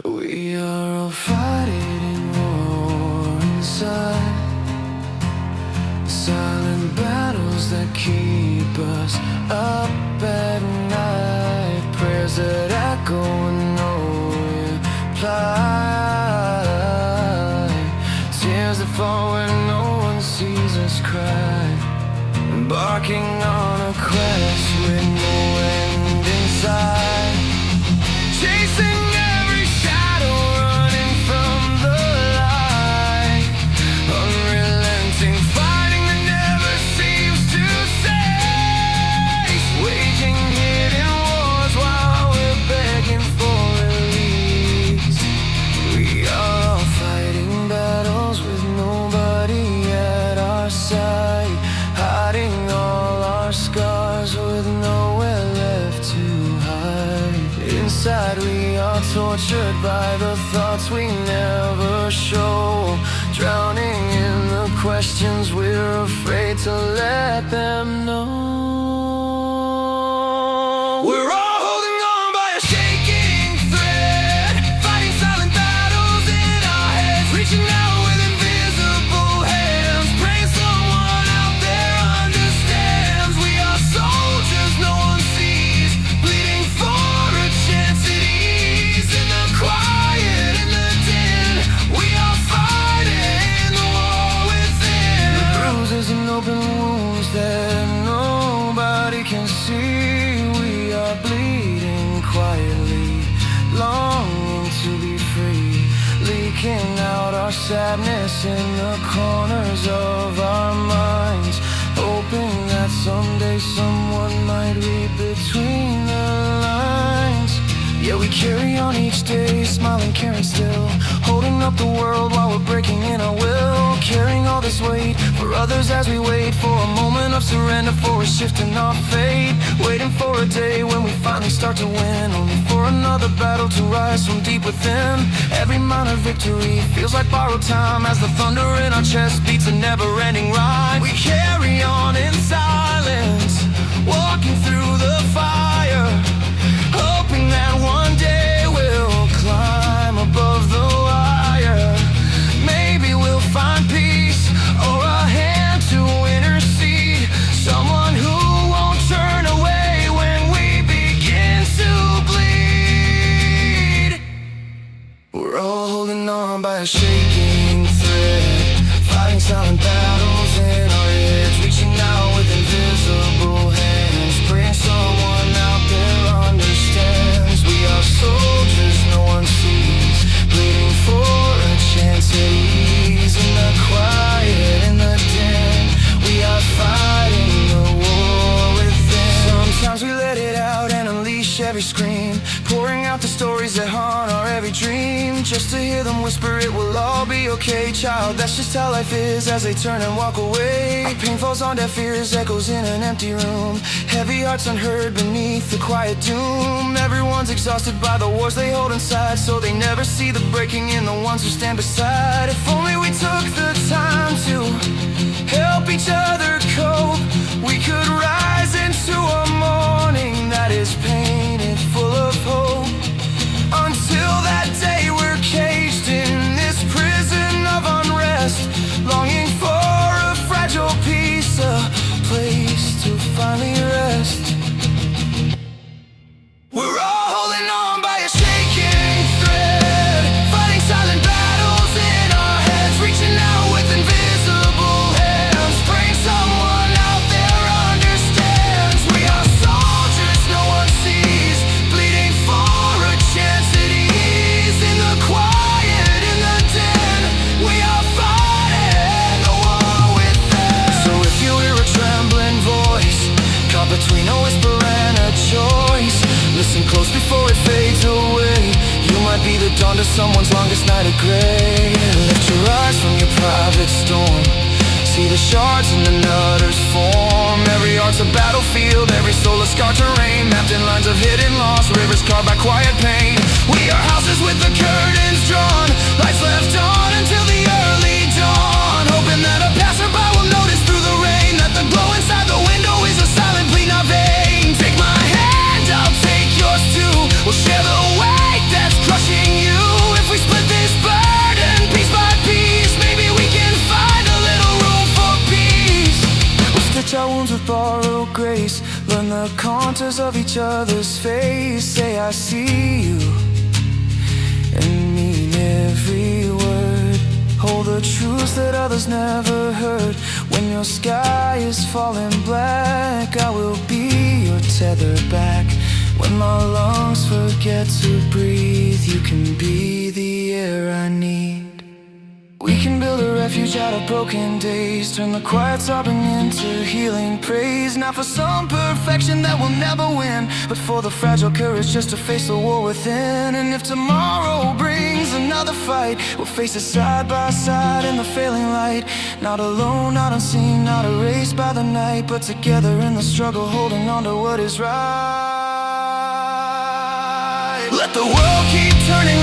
We are all fighting war inside, silent battles that keep us up at night, prayers that echo and no reply, tears that fall when no one sees us cry, embarking on a quest with no end in sight, chasing every shadow, running from the light, unrelenting, fighting that never seems to cease, waging hidden wars while we're begging for release. We are all fighting battles with nobody at our side, hiding all our scars with nowhere left to hide. Inside we are tortured by the thoughts we never show, drowning in the questions we're afraid to let them know. We're all holding on by a shaking thread, fighting silent battles in our heads, reaching out with invisible hands, praying someone out there understands. We are soldiers no one sees, bleeding for a chance at ease. In the quiet, in the din, we are fighting the war within. The bruises and open wounds that nobody can see, we are bleeding quietly, longing to be free, leaking out our sadness in the corners of our minds, hoping that someday someone might read between the lines. Yeah, we carry on each day, smiling, caring still, holding up the world while we're breaking in our will, carrying all this weight for others as we wait for a moment of surrender, for a shift in our fate, waiting for a day when we finally start to win, only for another battle to rise from deep within. Every minor victory feels like borrowed time as the thunder in our chest beats a never-ending rhyme. We carry on in silence, walking through the fire, hoping that one day we'll climb above the wire. Maybe we'll find peace or a hand to intercede, someone who won't turn away when we begin to bleed. We're all holding on by a shaking thread, fighting silent battles in our heads, reaching out with invisible hands, praying someone out there understands. We are soldiers no one sees, bleeding for a chance at ease. In the quiet, in the din, we are fighting the war within. Sometimes we let it out and unleash every scream, pouring out the stories that haunt our every dream, just to hear them whisper it will all be okay. Child, that's just how life is as they turn and walk away. Our pain falls on deaf ears, echoes in an empty room, heavy hearts unheard beneath the quiet doom. Everyone's exhausted by the wars they hold inside, so they never see the breaking in the ones who stand beside. If only we took the time to help each other cope, we could rise into a morning that is painted full of hope. Until that day we're caged in this prison of unrest, longing for a fragile peace, a place to finally rest. We're all holding on by a shaking thread, fighting silent battles in our heads, reaching out with invisible hands, praying someone out there understands. We are soldiers no one sees, bleeding for a chance at ease. In the quiet, in the din, we are fighting the war within. So if you hear a trembling voice, caught between a whisper and a choice, listen close before it fades away. You might be the dawn to someone's longest night of gray. Lift your eyes from your private storm, see the shards and the nutters form. Every heart's a battlefield, every soul a scarred terrain, mapped in lines of hidden loss, rivers carved by quiet pain. We are houses with the curtains drawn, lights left on until the early dawn, hoping that a passerby will notice through the rain that the glow inside the window is a silent plea, not vain. Take my hand, I'll take yours too, we'll share the weight that's crushing you. of each other's face, say I see you and mean every word. Hold the truths that others never heard. When your sky is falling black, I will be your tether back. When my lungs forget to breathe, you can be the air I need. We can build a refuge out of broken days, turn the quiet sobbing into healing praise. Not for some perfection that will never win, but for the fragile courage just to face the war within. And if tomorrow brings another fight, we'll face it side by side in the failing light. Not alone, not unseen, not erased by the night, but together in the struggle, holding on to what is right. Let the world keep turning